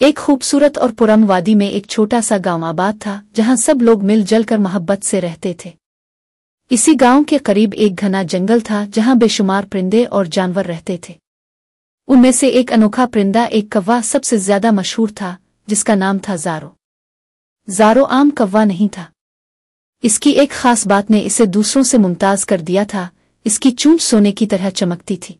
एक खूबसूरत और पुरम वादी में एक छोटा सा गांव आबाद था जहां सब लोग मिलजुल कर मोहब्बत से रहते थे। इसी गांव के करीब एक घना जंगल था जहां बेशुमार परिंदे और जानवर रहते थे। उनमें से एक अनोखा परिंदा, एक कौवा, सबसे ज्यादा मशहूर था, जिसका नाम था ज़ारो। ज़ारो आम कौवा नहीं था। इसकी एक खास बात ने इसे दूसरों से मुमताज कर दिया था। इसकी चूंच सोने की तरह चमकती थी।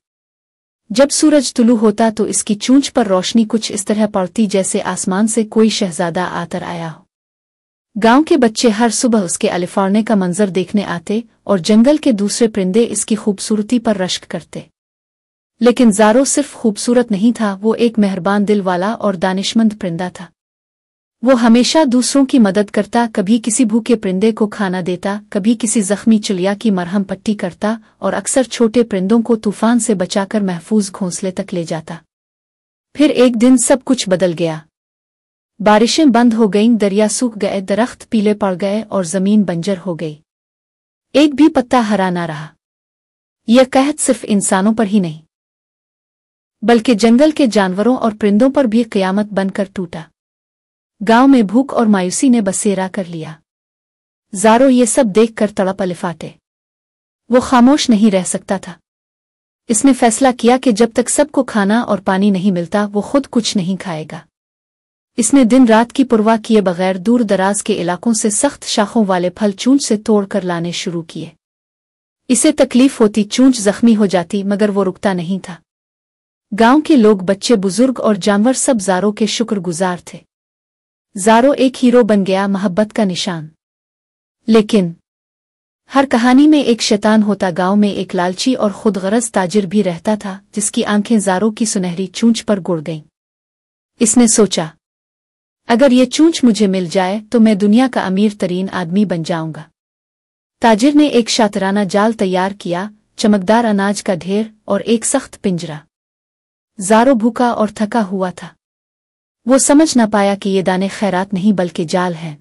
जब सूरज तुलू होता तो इसकी चूंच पर रोशनी कुछ इस तरह पड़ती जैसे आसमान से कोई शहजादा आकर आया हो। गांव के बच्चे हर सुबह उसके अलिफाड़ने का मंजर देखने आते और जंगल के दूसरे परिंदे इसकी खूबसूरती पर रश्क करते। लेकिन ज़ारो सिर्फ खूबसूरत नहीं था, वो एक मेहरबान दिल वाला और दानिशमंद परिंदा था। वो हमेशा दूसरों की मदद करता, कभी किसी भूखे परिंदे को खाना देता, कभी किसी जख्मी चिड़िया की मरहम पट्टी करता और अक्सर छोटे परिंदों को तूफान से बचाकर महफूज घोंसले तक ले जाता। फिर एक दिन सब कुछ बदल गया। बारिशें बंद हो गईं, दरिया सूख गए, दरख्त पीले पड़ गए और जमीन बंजर हो गई। एक भी पत्ता हरा ना रहा। यह कहत सिर्फ इंसानों पर ही नहीं बल्कि जंगल के जानवरों और परिंदों पर भी क़यामत बनकर टूटा। गांव में भूख और मायूसी ने बसेरा कर लिया। ज़ारो ये सब देखकर तड़प अलिफाटे। वो खामोश नहीं रह सकता था। इसने फैसला किया कि जब तक सबको खाना और पानी नहीं मिलता वो खुद कुछ नहीं खाएगा। इसने दिन रात की परवाह किए बगैर दूर दराज के इलाकों से सख्त शाखों वाले फल चूंच से तोड़कर लाने शुरू किए। इसे तकलीफ होती, चूंच जख्मी हो जाती, मगर वो रुकता नहीं था। गांव के लोग, बच्चे, बुजुर्ग और जानवर सब ज़ारो के शुक्रगुजार थे। ज़ारो एक हीरो बन गया, मोहब्बत का निशान। लेकिन हर कहानी में एक शैतान होता। गांव में एक लालची और खुदगरज ताजिर भी रहता था जिसकी आंखें ज़ारो की सुनहरी चूंच पर गुड़ गईं। इसने सोचा, अगर ये चूंच मुझे मिल जाए तो मैं दुनिया का अमीर तरीन आदमी बन जाऊंगा। ताजिर ने एक शातराना जाल तैयार किया, चमकदार अनाज का ढेर और एक सख्त पिंजरा। ज़ारो भूखा और थका हुआ था। वो समझ न पाया कि ये दाने खैरात नहीं बल्कि जाल हैं।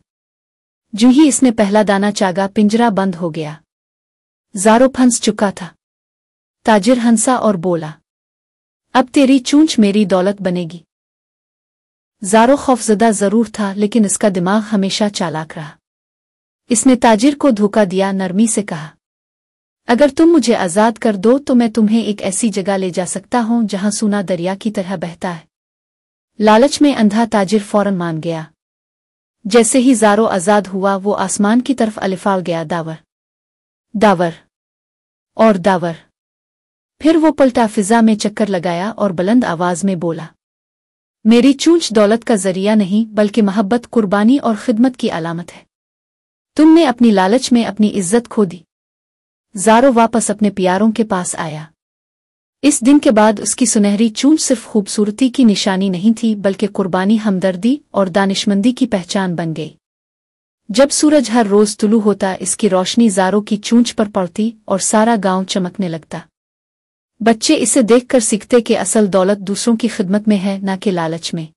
जो ही इसने पहला दाना चागा, पिंजरा बंद हो गया। ज़ारो फंस चुका था। ताजिर हंसा और बोला, अब तेरी चूंच मेरी दौलत बनेगी। ज़ारो खौफजदा जरूर था, लेकिन इसका दिमाग हमेशा चालाक रहा। इसने ताजिर को धोखा दिया, नरमी से कहा, अगर तुम मुझे आज़ाद कर दो तो मैं तुम्हें एक ऐसी जगह ले जा सकता हूं जहां सूना दरिया की तरह बहता है। लालच में अंधा ताजिर फौरन मान गया। जैसे ही ज़ारो आज़ाद हुआ वो आसमान की तरफ अलिफाड़ गया। दावर, दावर और दावर। फिर वो पलटा, फिजा में चक्कर लगाया और बुलंद आवाज में बोला, मेरी चूंच दौलत का जरिया नहीं बल्कि मोहब्बत, कुर्बानी और खिदमत की अलामत है। तुमने अपनी लालच में अपनी इज्जत खो दी। ज़ारो वापस अपने प्यारों के पास आया। इस दिन के बाद उसकी सुनहरी चूंच सिर्फ खूबसूरती की निशानी नहीं थी बल्कि कुर्बानी, हमदर्दी और दानिशमंदी की पहचान बन गई। जब सूरज हर रोज तुलू होता, इसकी रोशनी ज़ारो की चूंच पर पड़ती और सारा गांव चमकने लगता। बच्चे इसे देखकर सीखते कि असल दौलत दूसरों की खिदमत में है, न कि लालच में।